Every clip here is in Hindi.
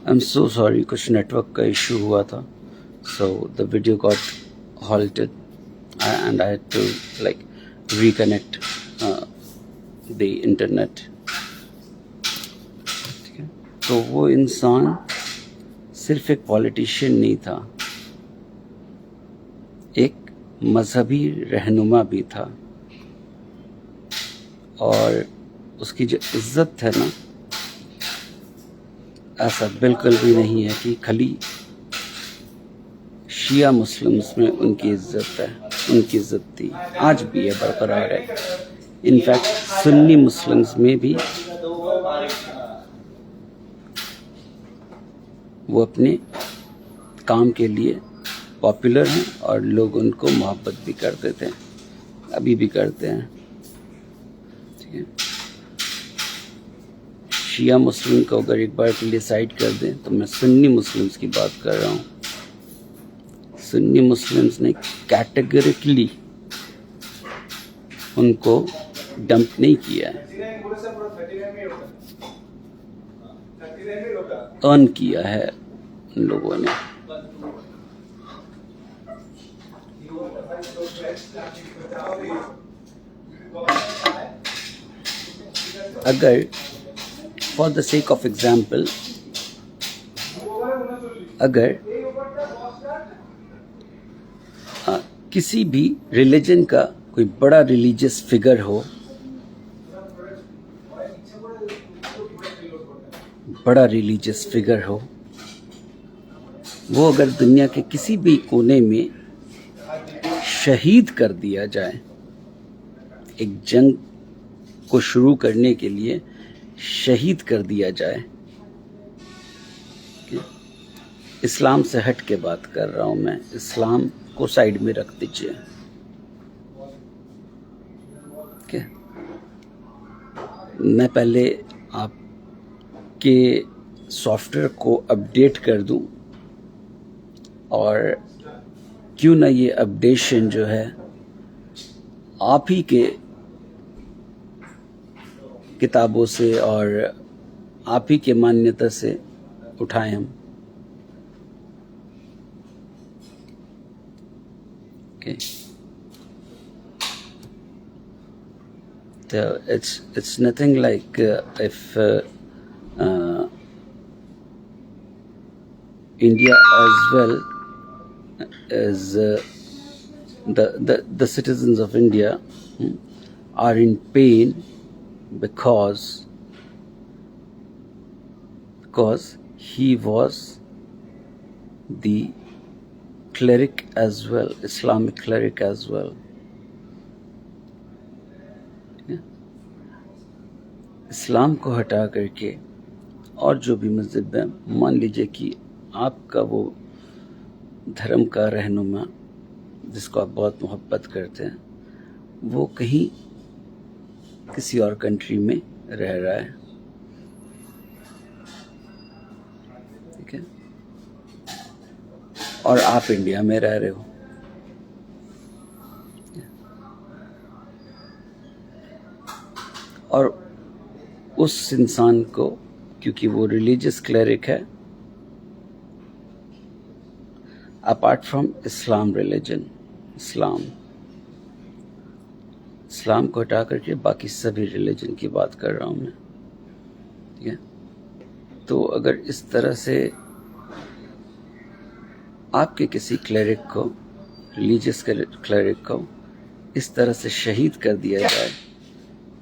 आई एम सो सॉरी, कुछ नेटवर्क का इशू हुआ था, so the video got halted and I had to like reconnect the internet. ठीक है, तो वो इंसान सिर्फ एक पॉलिटिशियन नहीं था, एक मजहबी रहनुमा भी था। और उसकी जो इज्जत है ना, ऐसा बिल्कुल भी नहीं है कि खाली शिया मुस्लिम्स में उनकी इज्जत है। उनकी इज्जत थी, आज भी है, बरकरार है। इनफैक्ट सुन्नी मुस्लिम्स में भी वो अपने काम के लिए पॉपुलर हैं और लोग उनको मोहब्बत भी करते थे, अभी भी करते हैं। ठीक है, शिया मुस्लिम को अगर एक बार के लिए साइड कर दें तो मैं सुन्नी मुस्लिम्स की बात कर रहा हूँ। सुन्नी मुस्लिम्स ने कैटेगरिकली उनको डंप नहीं किया है, अर्न किया है उन लोगों ने। अगर for the sake of example, अगर किसी भी रिलीजन का कोई बड़ा रिलीजियस फिगर हो, बड़ा रिलीजियस फिगर हो, वो अगर दुनिया के किसी भी कोने में शहीद कर दिया जाए, एक जंग को शुरू करने के लिए शहीद कर दिया जाए, इस्लाम से हट के बात कर रहा हूं मैं, इस्लाम को साइड में रख दीजिए, क्या मैं पहले आपके सॉफ्टवेयर को अपडेट कर दूं, और क्यों ना ये अपडेशन जो है आप ही के किताबों से और आप ही के मान्यता से उठाएं हम। Okay. So it's nothing like if India as well as the citizens of India are in pain because he was the cleric as well, Islamic cleric as well. इस्लाम को हटा करके और जो भी मज़हब है, मान लीजिए कि आपका वो धर्म का रहनुमा जिसको आप बहुत मोहब्बत करते हैं, वो कहीं किसी और कंट्री में रह रहा है, ठीक है, और आप इंडिया में रह रहे हो। और उस इंसान को, क्योंकि वो रिलीजियस क्लेरिक है, अपार्ट फ्रॉम इस्लाम रिलीजन, इस्लाम को हटा करके बाकी सभी रिलीजन की बात कर रहा हूँ मैं, ठीक है। तो अगर इस तरह से आपके किसी क्लेरिक को, रिलीजियस क्लेरिक को इस तरह से शहीद कर दिया जाए,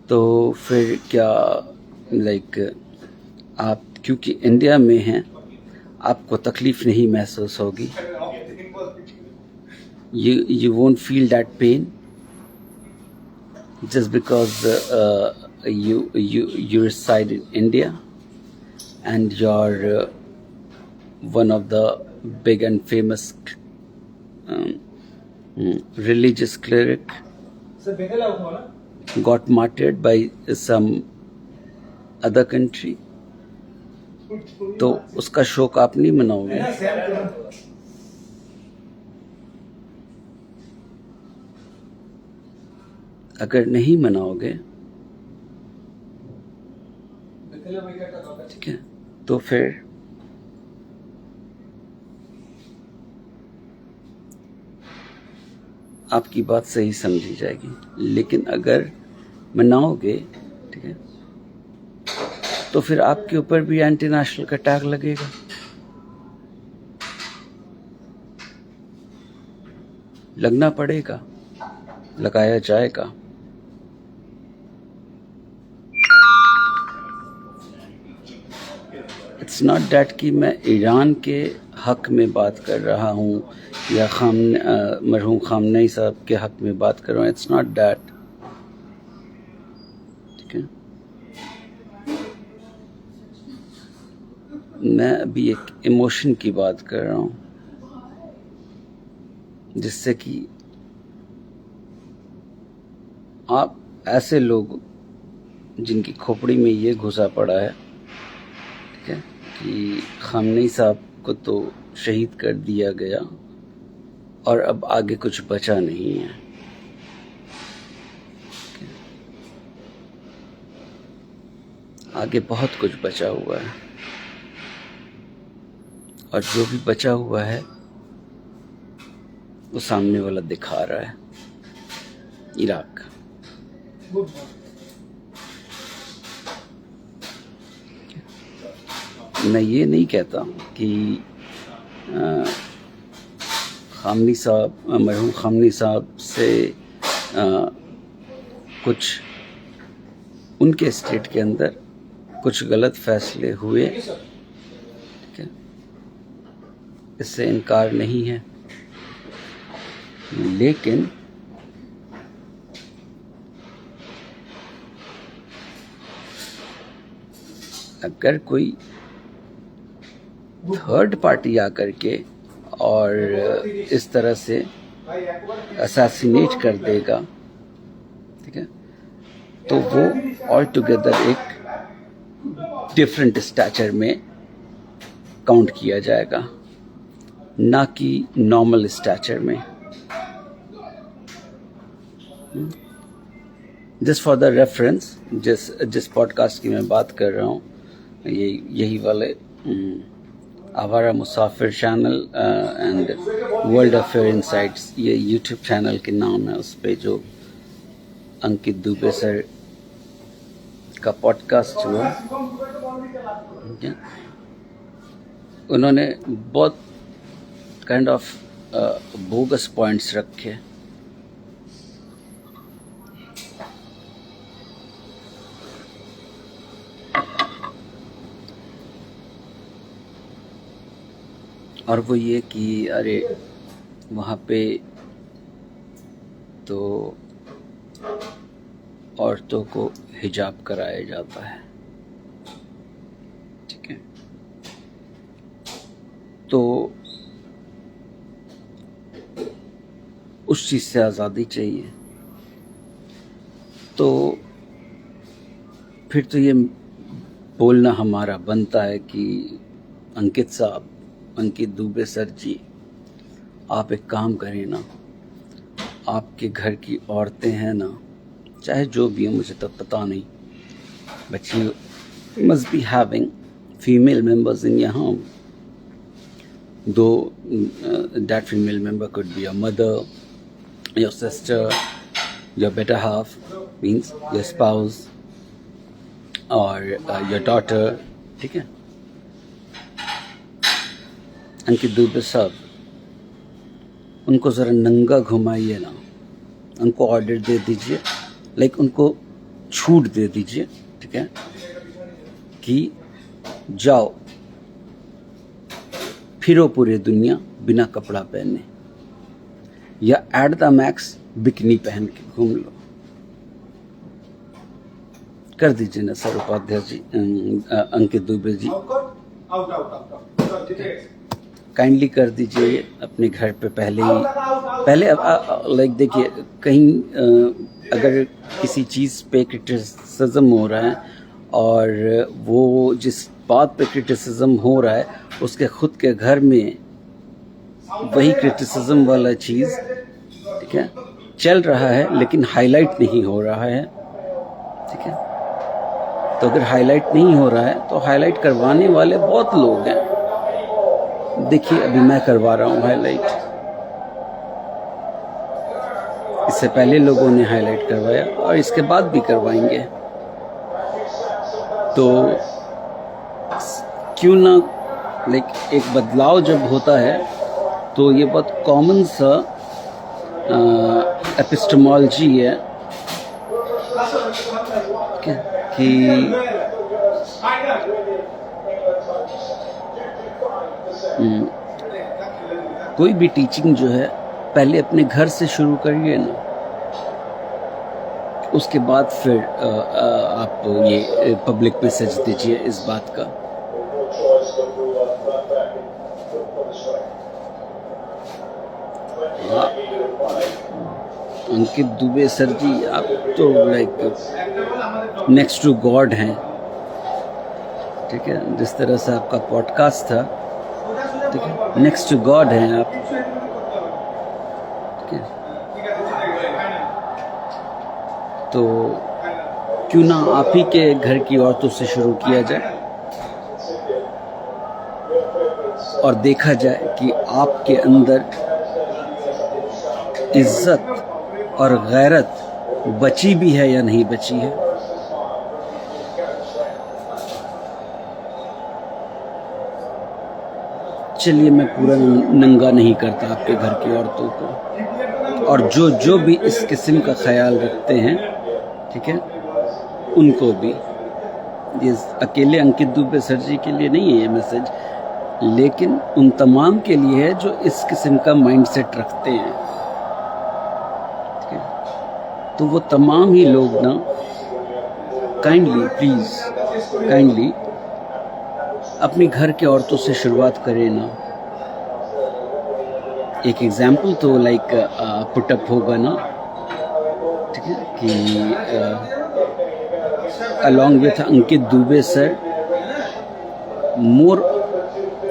तो फिर क्या आप क्योंकि इंडिया में हैं, आपको तकलीफ नहीं महसूस होगी, you won't feel that pain just because you reside in India and you're one of the big and famous religious cleric got martyred by some other country, तो उसका शोक आप नहीं मनाओगे। अगर नहीं मनाओगे, ठीक है, तो फिर आपकी बात सही समझी जाएगी, लेकिन अगर मनाओगे, ठीक है, तो फिर आपके ऊपर भी एंटी नेशनल का टैग लगेगा। लगना पड़ेगा, लगाया जाएगा। इट्स नॉट डैट कि मैं ईरान के हक में बात कर रहा हूँ या मरहूम खामनेई साहब के हक में बात कर रहा हूँ। इट्स नॉट डैट, ठीक है। मैं अभी एक इमोशन की बात कर रहा हूँ, जिससे कि आप ऐसे लोग जिनकी खोपड़ी में ये घुसा पड़ा है, ठीक है, कि खामनेई साहब को तो शहीद कर दिया गया और अब आगे कुछ बचा नहीं है। आगे बहुत कुछ बचा हुआ है, और जो भी बचा हुआ है वो सामने वाला दिखा रहा है, इराक। मैं ये नहीं कहता कि खामनी साहब, मरहूम खामनी साहब से कुछ उनके स्टेट के अंदर कुछ गलत फैसले हुए, ठीक है, इससे इनकार नहीं है, लेकिन अगर कोई थर्ड पार्टी आकर के और इस तरह से असैसिनेट कर देगा, ठीक है, तो वो ऑल टुगेदर एक डिफरेंट स्टैचर में काउंट किया जाएगा, ना कि नॉर्मल स्टैचर में। जस्ट फॉर द रेफरेंस, जिस पॉडकास्ट की मैं बात कर रहा हूँ, यही वाले आवारा मुसाफिर channel and world affair insights, ये यूट्यूब चैनल के नाम है। उस पे जो अंकित दुबे सर का पॉडकास्ट हुआ, उन्होंने बहुत काइंड ऑफ बोगस पॉइंट्स रखे। और वो ये कि अरे वहाँ पे तो औरतों को हिजाब कराया जाता है, ठीक है, तो उस चीज़ से आज़ादी चाहिए। तो फिर तो ये बोलना हमारा बनता है कि अंकित साहब, अंकित दुबे सर जी, आप एक काम करें ना, आपके घर की औरतें हैं ना, चाहे जो भी हो, मुझे तो पता नहीं, but you must be having female members in your home, though that female member could be your mother, your sister, your better half, means your spouse और योर डॉटर, ठीक है। अंकित दुबे साहब, उनको ज़रा नंगा घुमाइए ना, उनको ऑर्डर दे दीजिए, लाइक उनको छूट दे दीजिए, ठीक है, कि जाओ फिरो पूरे दुनिया बिना कपड़ा पहने, या एट द मैक्स बिकनी पहन के घूम लो। कर दीजिए ना सर उपाध्याय जी, अंकित दुबे जी, काइंडली कर दीजिए। अपने घर पे पहले अब लाइक देखिए, कहीं अगर किसी चीज़ पे क्रिटिसिज्म हो रहा है और वो जिस बात पे क्रिटिसिज्म हो रहा है उसके खुद के घर में वही क्रिटिसिज्म वाला चीज़, ठीक है, चल रहा है लेकिन हाईलाइट नहीं हो रहा है, ठीक है, तो अगर हाईलाइट नहीं हो रहा है तो हाईलाइट करवाने वाले बहुत लोग हैं। देखिए अभी मैं करवा रहा हूँ हाईलाइट, इससे पहले लोगों ने हाईलाइट करवाया और इसके बाद भी करवाएंगे। तो क्यों ना लाइक एक बदलाव जब होता है तो ये बहुत कॉमन सा एपिस्टेमोलॉजी है कि कोई भी टीचिंग जो है पहले अपने घर से शुरू करिए ना, उसके बाद फिर आप ये पब्लिक मैसेज दीजिए इस बात का। अंकित दुबे सर जी, आप तो लाइक नेक्स्ट टू गॉड हैं, ठीक है। जिस तरह से आपका पॉडकास्ट था, ठीक है, नेक्स्ट टू गॉड हैं आप, ठीक है। तो क्यों ना आप ही के घर की औरतों से शुरू किया जाए और देखा जाए कि आपके अंदर इज्जत और गैरत बची भी है या नहीं बची है। चलिए, मैं पूरा नंगा नहीं करता आपके घर की औरतों को, और जो भी इस किस्म का ख्याल रखते हैं, ठीक है, उनको भी। ये अकेले अंकित दुबे सर जी के लिए नहीं है ये मैसेज, लेकिन उन तमाम के लिए है जो इस किस्म का माइंडसेट रखते हैं, ठीक है। तो वो तमाम ही लोग ना काइंडली, प्लीज़ काइंडली अपनी घर के औरतों से शुरुआत करें ना। एक एग्जाम्पल तो लाइक पुटअप होगा ना, ठीक है, कि along with Ankit Dubey sir, more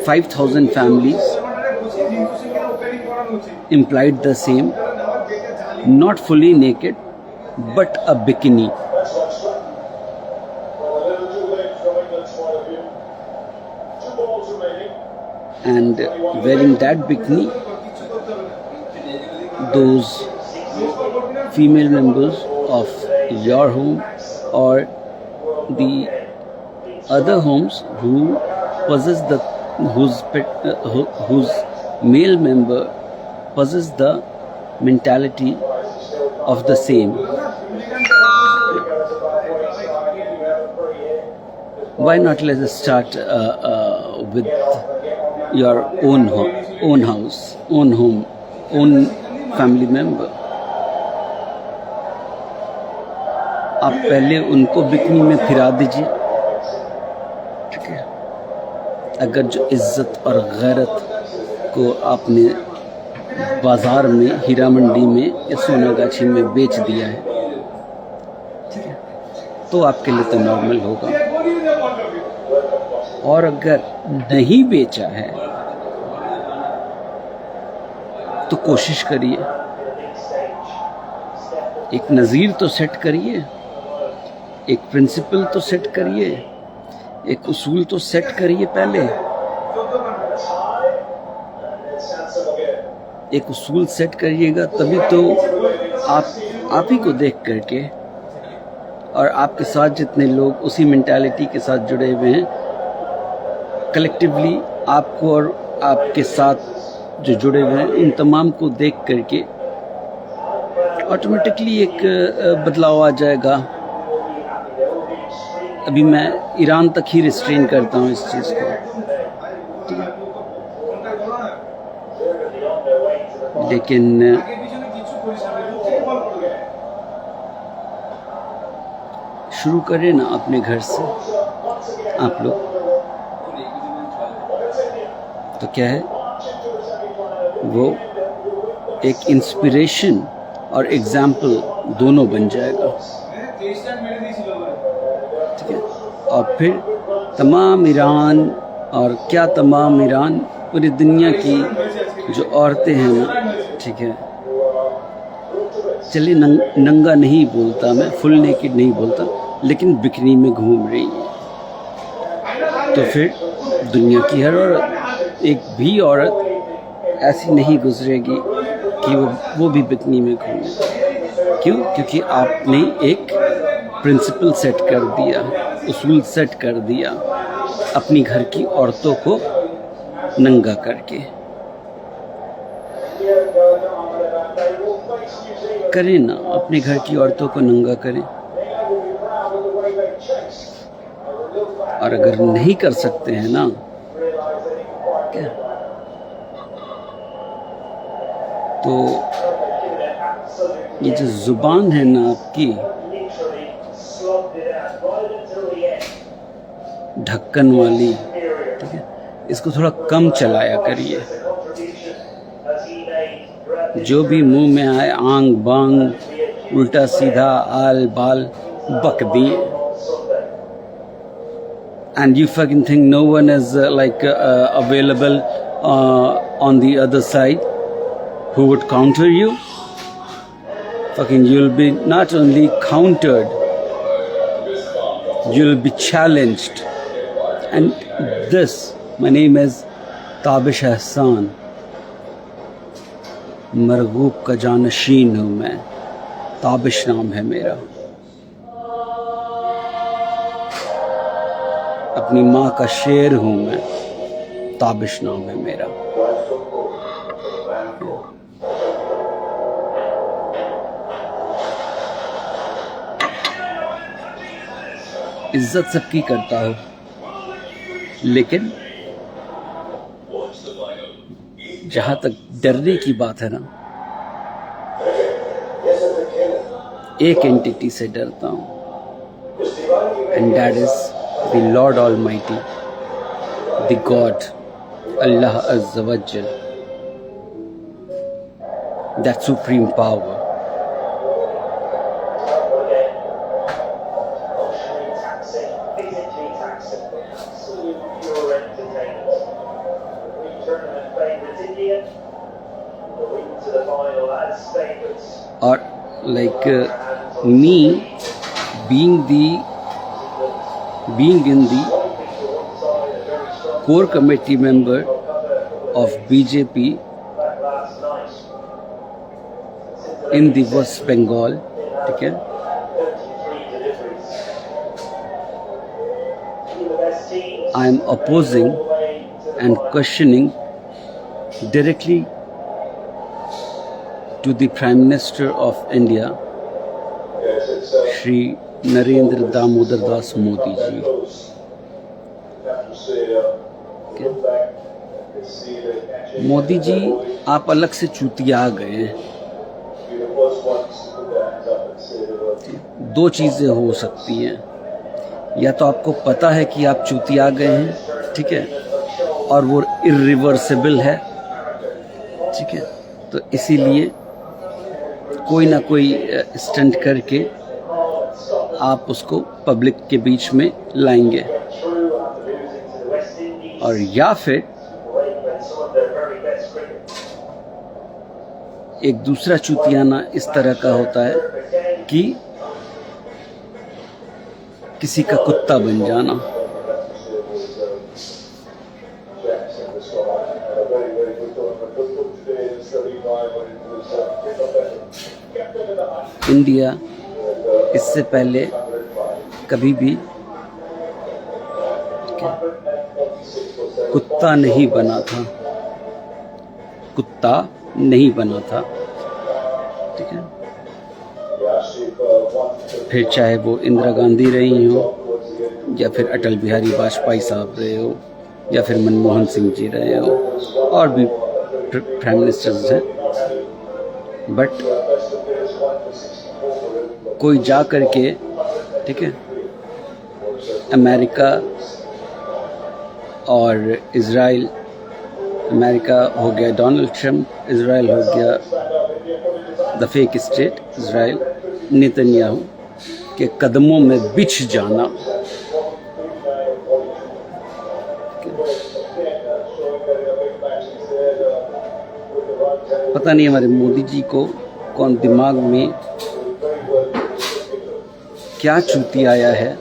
5,000 families implied the same, not fully naked but a bikini, and wearing that bikini, those female members of your home or the other homes who possess the whose male member possess the mentality of the same. Why not let us start with your own house, own home, own family member. आप पहले उनको बिकनी में फिरा दीजिए, ठीक है। अगर जो इज्जत और गैरत को आपने बाजार में, हीरा मंडी में या सोनागाछी में बेच दिया है, ठीक है, तो आपके लिए तो नॉर्मल होगा। और अगर नहीं बेचा है तो कोशिश करिए, एक नज़ीर तो सेट करिए, एक प्रिंसिपल तो सेट करिए, एक उसूल तो सेट करिए। पहले एक उसूल सेट करिएगा, तभी तो आप ही को देख करके और आपके साथ जितने लोग उसी मेंटालिटी के साथ जुड़े हुए हैं, कलेक्टिवली आपको और आपके साथ जो जुड़े हुए हैं, इन तमाम को देख करके ऑटोमेटिकली एक बदलाव आ जाएगा। अभी मैं ईरान तक ही रिस्ट्रेन करता हूँ इस चीज़ को, ठीक है, लेकिन शुरू करें ना अपने घर से आप लोग। तो क्या है, वो एक इंस्पिरेशन और एग्जाम्पल दोनों बन जाएगा, ठीक है। और फिर तमाम ईरान, और क्या तमाम ईरान, पूरी दुनिया की जो औरतें हैं ना, ठीक है, चलिए नंगा नहीं बोलता मैं, फुल नेकेड नहीं बोलता, लेकिन बिकनी में घूम रही है, तो फिर दुनिया की हर औरत, एक भी औरत ऐसी नहीं गुजरेगी कि वो भी बिकनी में घूमे। क्यों? क्योंकि आपने एक प्रिंसिपल सेट कर दिया, उसूल सेट कर दिया अपनी घर की औरतों को नंगा करके। करें ना, अपने घर की औरतों को नंगा करें। और अगर नहीं कर सकते हैं ना, क्या तो ये जो जुबान है ना आपकी, ढक्कन वाली, ठीक है, इसको थोड़ा कम चलाया करिए। जो भी मुंह में आए आंग बांग उल्टा सीधा आल बाल बक दिए। And you fucking think no one is available on the other side who would counter you? Fucking you'll be not only countered, you'll be challenged. And this, my name is Tabish एहसान, मरगूब का जानशीन हूँ मैं, ताबिश नाम है मेरा। अपनी माँ का शेर हूँ मैं, ताबिश नाम है मेरा। इज्जत सबकी करता हूँ, लेकिन जहाँ तक डरने की बात है ना, एक एंटिटी से डरता हूँ, and that is the Lord Almighty, the God, Allah Azza wa Jal, that supreme power. Or like me being in the core committee member of BJP in the West Bengal, ठीक है, I am opposing and questioning directly to the Prime Minister of India, Shri Narendra Damodar Das Modi जी। मोदी जी, आप अलग से चूतिया गए हैं। दो चीज़ें हो सकती हैं, या तो आपको पता है कि आप चूतिया गए हैं, ठीक है, और वो इरिवर्सिबल है, ठीक है, तो इसीलिए कोई ना कोई स्टंट करके आप उसको पब्लिक के बीच में लाएंगे, और या फिर एक दूसरा चूतियाना इस तरह का होता है कि किसी का कुत्ता बन जाना। इंडिया इससे पहले कभी भी कुत्ता नहीं बना था, कुत्ता नहीं बना था, ठीक है। फिर चाहे वो इंदिरा गांधी रही हो, या फिर अटल बिहारी वाजपेयी साहब रहे हो, या फिर मनमोहन सिंह जी रहे हो, और भी प्राइम मिनिस्टर्स हैं, बट कोई जा कर के, ठीक है, अमेरिका और इज़राइल, अमेरिका हो गया डोनाल्ड ट्रम्प, इज़राइल हो गया the fake state Israel, Netanyahu के कदमों में बिछ जाना। पता नहीं हमारे मोदी जी को कौन दिमाग में क्या चूती आया है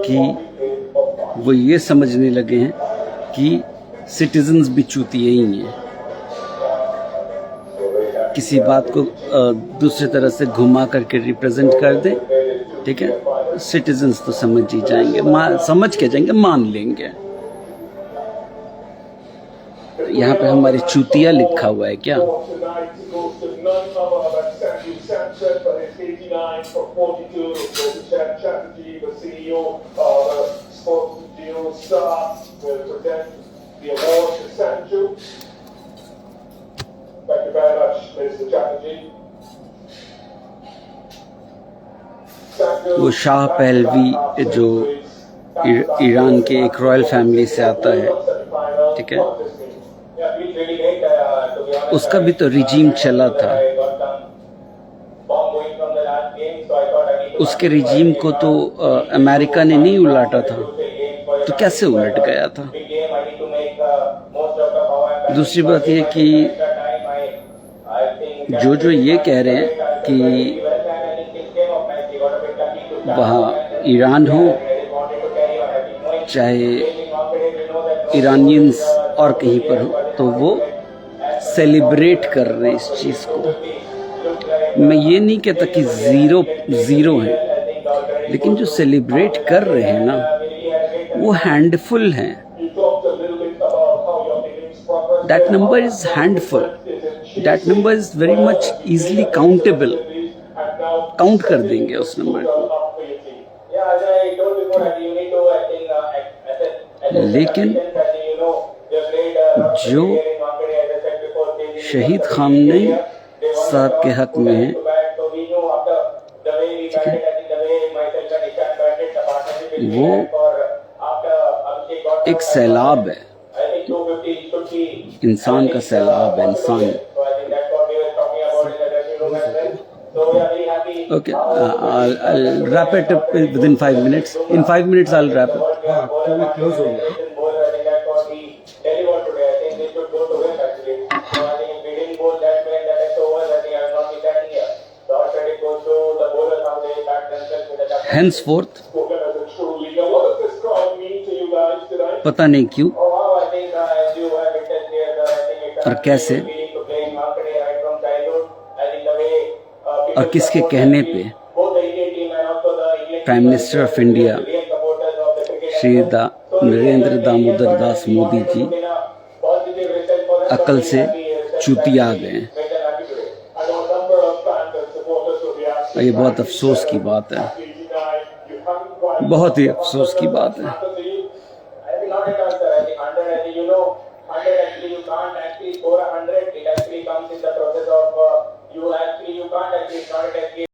कि वो ये समझने लगे हैं कि सिटीजन्स भी चूतिए ही हैं। किसी बात को दूसरे तरह से घुमा करके रिप्रेजेंट कर दें, ठीक है, सिटीजन्स तो समझ ही जाएंगे, समझ के जाएंगे, मान लेंगे। यहाँ पे हमारी चूतिया लिखा हुआ है क्या? वो शाह पहलवी जो ईरान के एक रॉयल फैमिली से आता है, ठीक है, उसका भी तो रिजीम चला था। उसके रिजीम को तो अमेरिका ने नहीं उलाटा था, तो कैसे उलट गया था? दूसरी बात यह कि जो ये कह रहे हैं कि वहाँ ईरान हो चाहे ईरानियंस और कहीं पर हो, तो वो सेलिब्रेट कर रहे हैं इस चीज़ को। मैं ये नहीं कहता कि ज़ीरो है, लेकिन जो सेलिब्रेट कर रहे हैं ना, वो हैंडफुल हैं। That number is handful, that number is very much easily countable. Count कर देंगे उस नंबर को। लेकिन जो शहीद खामनेई साहब के हक में है, ठीक है, वो एक सैलाब है, इंसान का सैलाब है, इंसान। Okay, I'll wrap it up within 5 minutes. In 5 minutes, I'll wrap it. Close हो गया। Henceforth, पता नहीं क्यों और कैसे और किसके कहने पे prime minister of India Shri Narendra Damodar Das Modi ji अकल से चूतिया गए हैं। और ये बहुत अफसोस की बात है, बहुत ही अफसोस की बात है।